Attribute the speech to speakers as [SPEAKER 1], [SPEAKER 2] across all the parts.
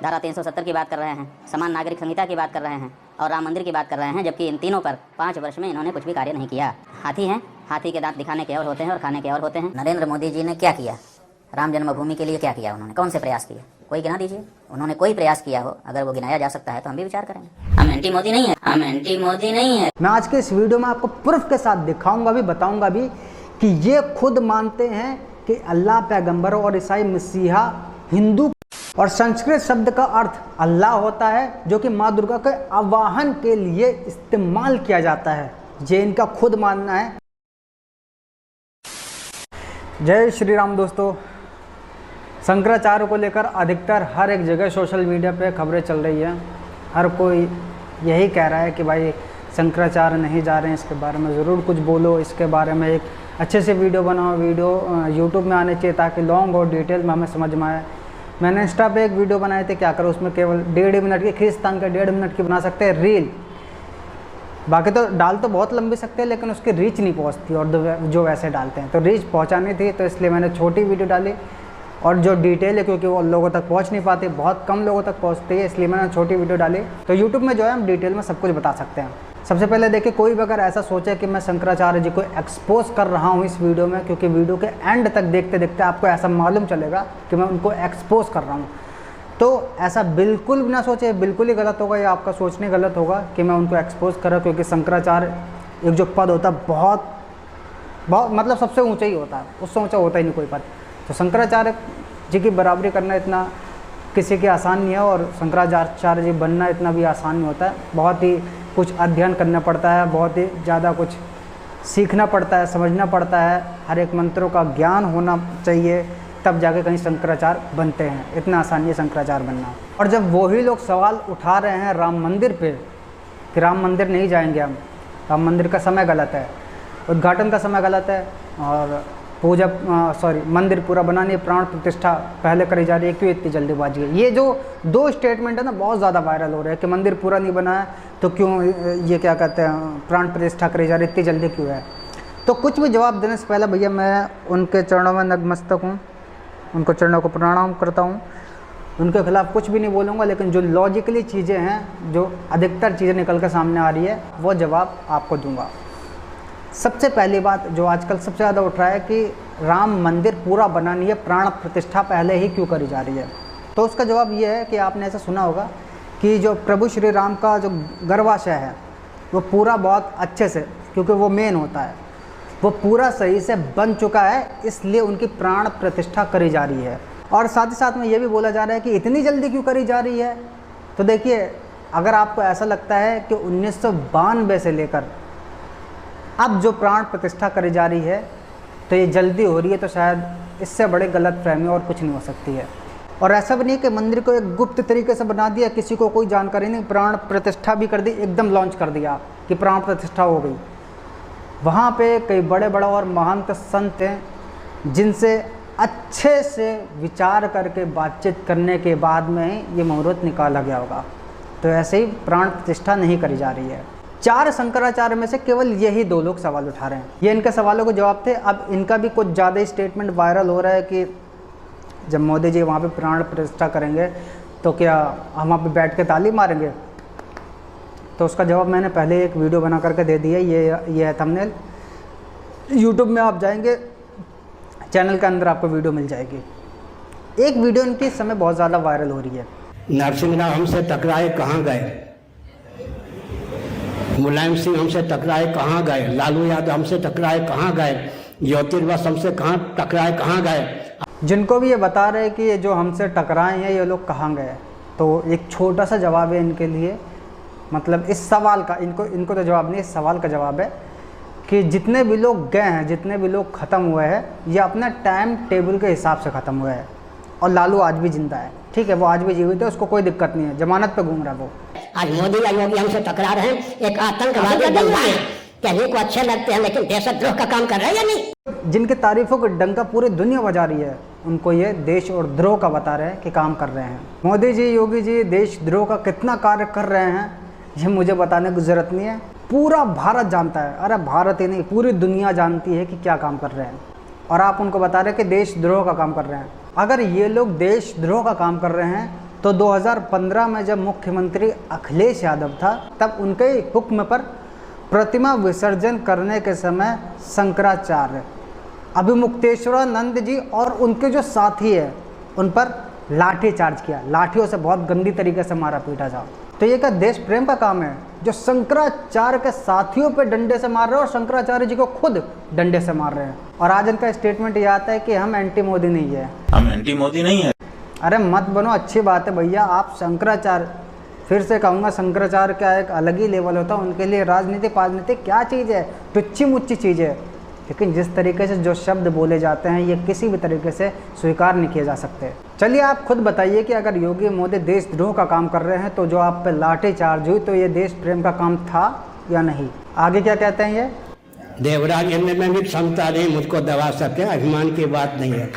[SPEAKER 1] धारा 370 की बात कर रहे हैं, समान नागरिक संहिता की बात कर रहे हैं और राम मंदिर की बात कर रहे हैं, जबकि इन तीनों पर 5 वर्ष में इन्होंने कुछ भी कार्य नहीं किया। हाथी हैं, हाथी के दांत दिखाने के और होते हैं और खाने के और होते हैं। नरेंद्र मोदी जी ने क्या किया? राम जन्मभूमि के लिए क्या किया उन्होंने? कौन से प्रयास किए? कोई गिना दीजिए। उन्होंने कोई प्रयास किया हो, अगर वो गिनाया जा सकता है तो हम भी विचार करेंगे। हम एंटी मोदी नहीं है, हम एंटी मोदी नहीं है।
[SPEAKER 2] मैं आज के इस वीडियो में आपको प्रूफ के साथ दिखाऊंगा भी, बताऊंगा भी कि ये खुद मानते हैं कि अल्लाह, पैगंबर और ईसाई मसीहा हिंदू, और संस्कृत शब्द का अर्थ अल्लाह होता है, जो कि माँ दुर्गा के आवाहन के लिए इस्तेमाल किया जाता है। ये इनका खुद मानना है। जय श्री राम दोस्तों। शंकराचार्य को लेकर अधिकतर हर एक जगह सोशल मीडिया पे खबरें चल रही हैं। हर कोई यही कह रहा है कि भाई शंकराचार्य नहीं जा रहे हैं, इसके बारे में ज़रूर कुछ बोलो, इसके बारे में एक अच्छे से वीडियो बनाओ। वीडियो यूट्यूब में आने चाहिए ताकि लॉन्ग और डिटेल में हमें समझ में आए। मैंने इंस्टा पे एक वीडियो बनाए थे, क्या करो उसमें केवल 1.5 मिनट की, खींचतान के 1.5 मिनट की बना सकते हैं रील। बाकी तो डाल तो बहुत लंबी सकते हैं, लेकिन उसकी रीच नहीं पहुंचती, और जो वैसे डालते हैं तो रीच पहुंचानी थी, तो इसलिए मैंने छोटी वीडियो डाली। और जो डिटेल है, क्योंकि वो लोगों तक पहुंच नहीं पाती, बहुत कम लोगों तक पहुंचती है, इसलिए मैंने छोटी वीडियो डाली। तो यूट्यूब में जो है हम डिटेल में सब कुछ बता सकते हैं। सबसे पहले देखिए, कोई भी अगर ऐसा सोचे कि मैं शंकराचार्य जी को एक्सपोज कर रहा हूँ इस वीडियो में, क्योंकि वीडियो के एंड तक देखते देखते आपको ऐसा मालूम चलेगा कि मैं उनको एक्सपोज कर रहा हूँ, तो ऐसा बिल्कुल भी ना सोचे। बिल्कुल ही गलत होगा, या आपका सोचने गलत होगा कि मैं उनको एक्सपोज कर रहा हूँ, क्योंकि शंकराचार्य एक जो पद होता है बहुत मतलब सबसे ऊँचा ही होता है, उससे ऊँचा होता ही नहीं कोई पद। तो शंकराचार्य जी की बराबरी करना इतना किसी के आसान नहीं है, और शंकराचार्य जी बनना इतना भी आसान नहीं होता है। बहुत ही कुछ अध्ययन करना पड़ता है, बहुत ही ज़्यादा कुछ सीखना पड़ता है, समझना पड़ता है, हर एक मंत्रों का ज्ञान होना चाहिए, तब जाके कहीं शंकराचार्य बनते हैं। इतना आसान नहीं है शंकराचार्य बनना। और जब वही लोग सवाल उठा रहे हैं राम मंदिर पे कि राम मंदिर नहीं जाएंगे हम, राम मंदिर का समय गलत है, उद्घाटन का समय गलत है, और मंदिर पूरा बनाने, प्राण प्रतिष्ठा पहले करी जा रही है, क्यों इतनी जल्दीबाजी है? ये जो 2 स्टेटमेंट है ना, बहुत ज़्यादा वायरल हो रहे हैं कि मंदिर पूरा नहीं बना है तो क्यों ये क्या कहते हैं प्राण प्रतिष्ठा करी जा रही है, इतनी जल्दी क्यों है? तो कुछ भी जवाब देने से पहले भैया मैं उनके चरणों में नतमस्तक हूँ, उनको चरणों को प्रणाम करता हूँ। उनके खिलाफ कुछ भी नहीं बोलूँगा, लेकिन जो लॉजिकली चीज़ें हैं, जो अधिकतर चीज़ें निकल कर सामने आ रही है, वो जवाब आपको दूँगा। सबसे पहली बात जो आजकल सबसे ज़्यादा उठ रहा है कि राम मंदिर पूरा बना नहीं है, प्राण प्रतिष्ठा पहले ही क्यों करी जा रही है? तो उसका जवाब ये है कि आपने ऐसा सुना होगा कि जो प्रभु श्री राम का जो गर्भाशय है, वो पूरा बहुत अच्छे से, क्योंकि वो मेन होता है, वो पूरा सही से बन चुका है, इसलिए उनकी प्राण प्रतिष्ठा करी जा रही है। और साथ ही साथ में ये भी बोला जा रहा है कि इतनी जल्दी क्यों करी जा रही है? तो देखिए, अगर आपको ऐसा लगता है कि 1992 से लेकर अब जो प्राण प्रतिष्ठा करी जा रही है तो ये जल्दी हो रही है, तो शायद इससे बड़े गलतफहमी और कुछ नहीं हो सकती है। और ऐसा भी नहीं कि मंदिर को एक गुप्त तरीके से बना दिया, किसी को कोई जानकारी नहीं, प्राण प्रतिष्ठा भी कर दी, एकदम लॉन्च कर दिया कि प्राण प्रतिष्ठा हो गई। वहाँ पे कई बड़े बड़े और महंत संत हैं, जिनसे अच्छे से विचार करके बातचीत करने के बाद में ही ये मुहूर्त निकाला गया होगा। तो ऐसे ही प्राण प्रतिष्ठा नहीं करी जा रही है। 4 शंकराचार्य में से केवल यही 2 लोग सवाल उठा रहे हैं। ये इनके सवालों के जवाब थे। अब इनका भी कुछ ज़्यादा ही स्टेटमेंट वायरल हो रहा है कि जब मोदी जी वहाँ पे प्राण प्रतिष्ठा करेंगे तो क्या हम वहाँ पे बैठ के ताली मारेंगे? तो उसका जवाब मैंने पहले एक वीडियो बना करके दे दिया। ये है थंबनेल। यूट्यूब में आप जाएंगे, चैनल के अंदर आपको वीडियो मिल जाएगी। एक वीडियो इनकी इस समय बहुत ज़्यादा वायरल हो रही है।
[SPEAKER 3] नरसिंह राव हमसे टकराए कहाँ गए, मुलायम सिंह हमसे टकराए कहाँ गए, लालू यादव हमसे टकराए कहाँ गए, ज्योतिर्वस हमसे टकराए कहाँ गए।
[SPEAKER 2] जिनको भी ये बता रहे कि ये जो हमसे टकराए हैं ये लोग कहाँ गए, तो एक छोटा सा जवाब है इनके लिए। मतलब इस सवाल का इनको तो जवाब नहीं, इस सवाल का जवाब है कि जितने भी लोग गए हैं, जितने भी लोग ख़त्म हुए हैं, ये अपना टाइम टेबल के हिसाब से ख़त्म हुए हैं। और लालू आज भी जिंदा है, ठीक है, वो आज भी जीवित है, उसको कोई दिक्कत नहीं है, जमानत पे घूम रहा है वो।
[SPEAKER 4] आज मोदी या योगी हमसे टकरा रहे हैं, एक आतंकवादी बन रहे हैं, कहने को अच्छे लगते हैं, लेकिन देशद्रोह का काम कर रहे हैं या नहीं?
[SPEAKER 2] जिनकी तारीफों का डंका पूरी दुनिया बजा रही है, उनको ये देश और द्रोह का बता रहे हैं कि काम कर रहे हैं। मोदी जी, योगी जी देशद्रोह का कितना कार्य कर रहे हैं ये मुझे बताने की जरूरत नहीं है, पूरा भारत जानता है। अरे भारत ही नहीं, पूरी दुनिया जानती है कि क्या काम कर रहे हैं, और आप उनको बता रहे हैं कि देशद्रोह का काम कर रहे हैं। अगर ये लोग देशद्रोह का काम कर रहे हैं तो 2015 में जब मुख्यमंत्री अखिलेश यादव था, तब उनके हुक्म पर प्रतिमा विसर्जन करने के समय शंकराचार्य, अभिमुक्तेश्वरानंद जी और उनके जो साथी है उन पर लाठी चार्ज किया, लाठियों से बहुत गंदी तरीके से मारा पीटा जाओ। तो ये क्या देश प्रेम का काम है, जो शंकराचार्य के साथियों पे डंडे से मार रहे हैं और शंकराचार्य जी को खुद डंडे से मार रहे हैं। और आज इनका स्टेटमेंट ये आता है कि हम एंटी मोदी नहीं है,
[SPEAKER 5] हम एंटी मोदी नहीं है।
[SPEAKER 2] अरे मत बनो, अच्छी बात है भैया। आप शंकराचार्य, फिर से कहूँगा, शंकराचार्य का एक अलग ही लेवल होता है, उनके लिए राजनीति क्या चीज़ है, टुच्ची मुच्ची चीज़ है। लेकिन जिस तरीके से जो शब्द बोले जाते हैं ये किसी भी तरीके से स्वीकार नहीं किए जा सकते। चलिए आप खुद बताइए कि अगर योगी मोदी देशद्रोह का काम कर रहे हैं तो जो आप पे लाठी चार्ज हुई तो ये देश प्रेम का काम था या नहीं? आगे क्या कहते हैं ये?
[SPEAKER 3] देवराज इंद्र में भी क्षमता नहीं मुझको दबा सके, अभिमान की बात नहीं है।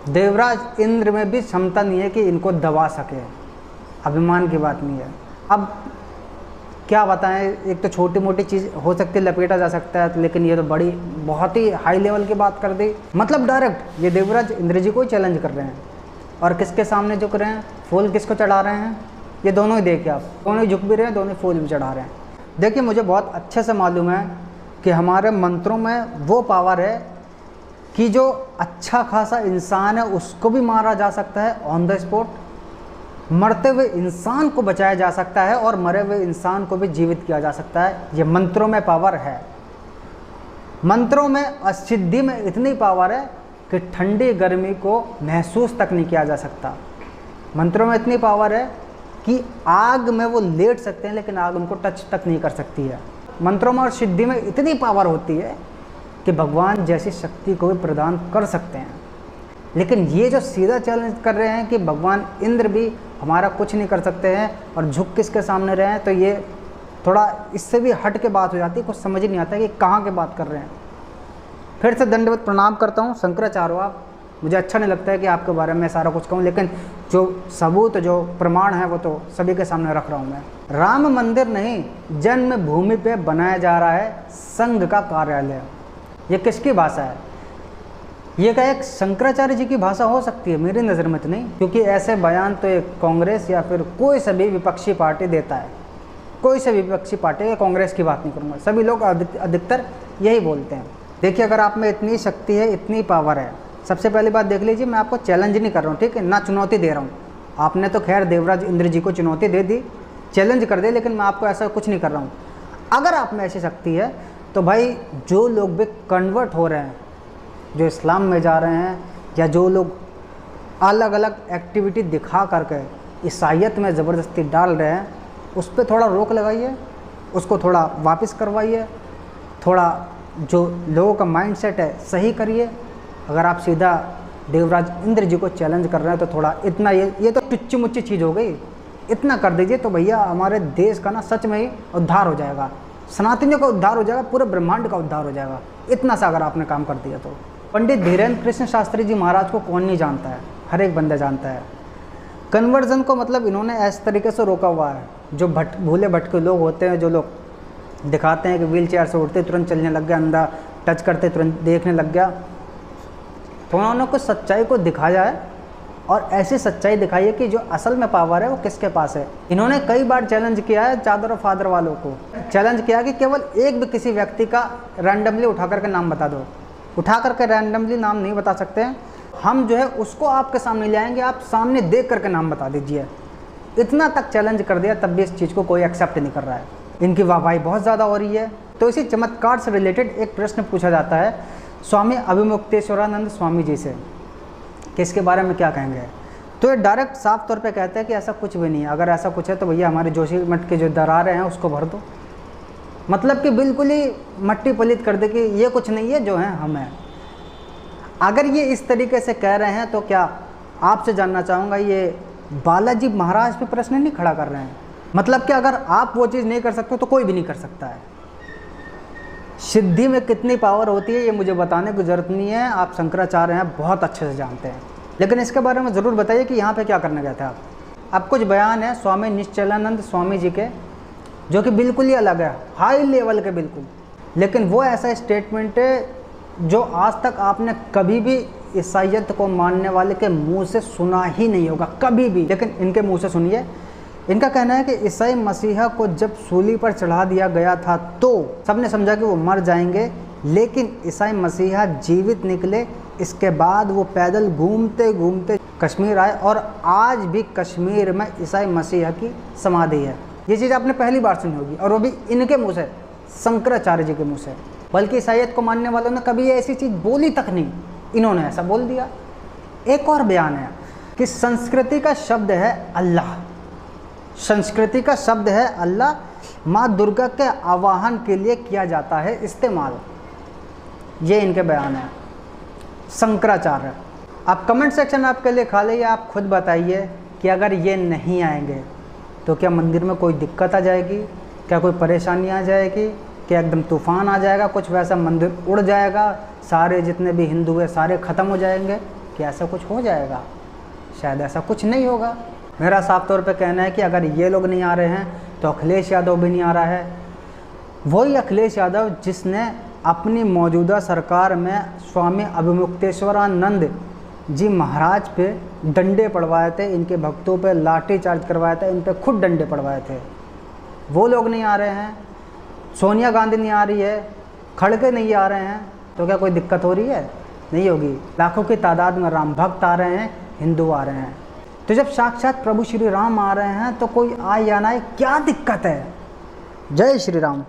[SPEAKER 2] देवराज इंद्र में भी क्षमता नहीं है कि इनको दबा सके, अभिमान की बात नहीं है। अब क्या बताएं, एक तो छोटी मोटी चीज़ हो सकती है, लपेटा जा सकता है, लेकिन ये तो बड़ी बहुत ही हाई लेवल की बात कर दी। मतलब डायरेक्ट ये देवराज इंद्र जी को ही चैलेंज कर रहे हैं। और किसके सामने झुक रहे हैं, फूल किसको चढ़ा रहे हैं? ये दोनों ही देखिए आप, दोनों ही झुक भी रहे हैं, दोनों फूल भी चढ़ा रहे हैं। देखिए मुझे बहुत अच्छे से मालूम है कि हमारे मंत्रों में वो पावर है कि जो अच्छा खासा इंसान है उसको भी मारा जा सकता है ऑन द स्पॉट, मरते हुए इंसान को बचाया जा सकता है और मरे हुए इंसान को भी जीवित किया जा सकता है। ये मंत्रों में पावर है। मंत्रों में असिद्धि में इतनी पावर है कि ठंडी गर्मी को महसूस तक नहीं किया जा सकता। मंत्रों में इतनी पावर है कि आग में वो लेट सकते हैं लेकिन आग उनको टच तक नहीं कर सकती है। मंत्रों में और सिद्धि में इतनी पावर होती है कि भगवान जैसी शक्ति को भी प्रदान कर सकते हैं। लेकिन ये जो सीधा चैलेंज कर रहे हैं कि भगवान इंद्र भी हमारा कुछ नहीं कर सकते हैं और झुक किसके सामने रहे हैं, तो ये थोड़ा इससे भी हट के बात हो जाती है। कुछ समझ ही नहीं आता कि कहाँ की बात कर रहे हैं। फिर से दंडवत प्रणाम करता हूँ शंकराचार्य आप, मुझे अच्छा नहीं लगता है कि आपके बारे में सारा कुछ कहूँ, लेकिन जो सबूत जो प्रमाण है वो तो सभी के सामने रख रहा हूँ मैं। राम मंदिर नहीं, जन्मभूमि पे बनाया जा रहा है संघ का कार्यालय। ये किसकी भाषा है? ये क्या एक शंकराचार्य जी की भाषा हो सकती है? मेरी नज़र में तो नहीं, क्योंकि ऐसे बयान तो एक कांग्रेस या फिर कोई सा भी विपक्षी पार्टी देता है। कोई सा विपक्षी पार्टी या कांग्रेस की बात नहीं करूँगा, सभी लोग अधिकतर यही बोलते हैं। देखिए अगर आप में इतनी शक्ति है, इतनी पावर है, सबसे पहली बात देख लीजिए, मैं आपको चैलेंज नहीं कर रहा हूँ, ठीक है ना, चुनौती दे रहा हूँ। आपने तो खैर देवराज इंद्र जी को चुनौती दे दी, चैलेंज कर दे, लेकिन मैं आपको ऐसा कुछ नहीं कर रहा हूँ। अगर आप में ऐसी शक्ति है तो भाई जो लोग भी कन्वर्ट हो रहे हैं, जो इस्लाम में जा रहे हैं, या जो लोग अलग अलग एक्टिविटी दिखा करके ईसाइयत में ज़बरदस्ती डाल रहे हैं, उस पर थोड़ा रोक लगाइए, उसको थोड़ा वापस करवाइए, थोड़ा जो लोगों का माइंडसेट है सही करिए। अगर आप सीधा देवराज इंद्र जी को चैलेंज कर रहे हैं तो थोड़ा इतना ये तो टुच्ची मुच्ची चीज़ हो गई, इतना कर दीजिए तो भैया हमारे देश का ना सच में ही उद्धार हो जाएगा, सनातनियों का उद्धार हो जाएगा, पूरे ब्रह्मांड का उद्धार हो जाएगा। इतना सा अगर आपने काम कर दिया तो। पंडित धीरेन्द्र कृष्ण शास्त्री जी महाराज को कौन नहीं जानता है, हर एक बंदा जानता है। कन्वर्जन को मतलब इन्होंने ऐसे तरीके से रोका हुआ है, जो भूले भटके लोग होते हैं, जो लोग दिखाते हैं कि व्हील चेयर से उठते तुरंत चलने लग गया, अंधा टच करते तुरंत देखने लग गया, तो उन्होंने कुछ सच्चाई को दिखाया है और ऐसी सच्चाई दिखाई है कि जो असल में पावर है वो किसके पास है। इन्होंने कई बार चैलेंज किया है चादर और फादर वालों को, चैलेंज किया कि केवल एक भी किसी व्यक्ति का रैंडमली उठा करके नाम बता दो। उठा करके रैंडमली नाम नहीं बता सकते हैं हम, जो है उसको आपके सामने ले आएंगे, आप सामने देख करके नाम बता दीजिए। इतना तक चैलेंज कर दिया, तब भी इस चीज़ को कोई एक्सेप्ट नहीं कर रहा है। इनकी वाहवाही बहुत ज़्यादा हो रही है। तो इसी चमत्कार से रिलेटेड एक प्रश्न पूछा जाता है स्वामी अभिमुक्तेश्वरानंद स्वामी जी से कि इसके बारे में क्या कहेंगे। तो ये डायरेक्ट साफ तौर पे कहते हैं कि ऐसा कुछ भी नहीं है, अगर ऐसा कुछ है तो भैया हमारे जोशी मठ के जो दरारें हैं उसको भर दो। मतलब कि बिल्कुल ही मट्टी पलीत कर दे कि ये कुछ नहीं है, जो है हम हैं। अगर ये इस तरीके से कह रहे हैं तो क्या आपसे जानना चाहूँगा, ये बालाजी महाराज पे प्रश्न नहीं खड़ा कर रहे हैं? मतलब कि अगर आप वो चीज़ नहीं कर सकते तो कोई भी नहीं कर सकता है। सिद्धि में कितनी पावर होती है ये मुझे बताने की ज़रूरत नहीं है, आप शंकराचार्य हैं, बहुत अच्छे से जानते हैं। लेकिन इसके बारे में ज़रूर बताइए कि यहाँ पे क्या करने गए थे आप। अब कुछ बयान है स्वामी निश्चलानंद स्वामी जी के, जो कि बिल्कुल ही अलग है, हाई लेवल के बिल्कुल। लेकिन वो ऐसा स्टेटमेंट है जो आज तक आपने कभी भी ईसाइयत को मानने वाले के मुंह से सुना ही नहीं होगा कभी भी। लेकिन इनके मुंह से सुनिए, इनका कहना है कि ईसाई मसीहा को जब सूली पर चढ़ा दिया गया था तो सबने समझा कि वो मर जाएंगे, लेकिन ईसाई मसीहा जीवित निकले। इसके बाद वो पैदल घूमते घूमते कश्मीर आए और आज भी कश्मीर में ईसाई मसीहा की समाधि है। ये चीज़ आपने पहली बार सुनी होगी, और वो भी इनके मुँह से, शंकराचार्य जी के मुँह से। बल्कि ईसाइयत को मानने वालों ने कभी ऐसी चीज़ बोली तक नहीं, इन्होंने ऐसा बोल दिया। एक और बयान है कि संस्कृति का शब्द है अल्लाह, संस्कृति का शब्द है अल्लाह, माँ दुर्गा के आवाहन के लिए किया जाता है इस्तेमाल। ये इनके बयान है शंकराचार्य। आप कमेंट सेक्शन आपके लिए खाली है, आप खुद बताइए कि अगर ये नहीं आएंगे तो क्या मंदिर में कोई दिक्कत आ जाएगी, क्या कोई परेशानी आ जाएगी, क्या एकदम तूफान आ जाएगा, कुछ वैसा मंदिर उड़ जाएगा, सारे जितने भी हिंदू हैं सारे ख़त्म हो जाएंगे, क्या ऐसा कुछ हो जाएगा? शायद ऐसा कुछ नहीं होगा। मेरा साफ तौर पे कहना है कि अगर ये लोग नहीं आ रहे हैं तो अखिलेश यादव भी नहीं आ रहा है। वही अखिलेश यादव जिसने अपनी मौजूदा सरकार में स्वामी अभिमुक्तेश्वरानंद जी महाराज पे डंडे पड़वाए थे, इनके भक्तों पे लाठी चार्ज करवाया था, इन पे खुद डंडे पड़वाए थे, वो लोग नहीं आ रहे हैं। सोनिया गांधी नहीं आ रही है, खड़गे नहीं आ रहे हैं, तो क्या कोई दिक्कत हो रही है? नहीं होगी। लाखों की तादाद में राम भक्त आ रहे हैं, हिंदू आ रहे हैं। तो जब साक्षात प्रभु श्री राम आ रहे हैं तो कोई आए या ना आए, क्या दिक्कत है? जय श्री राम।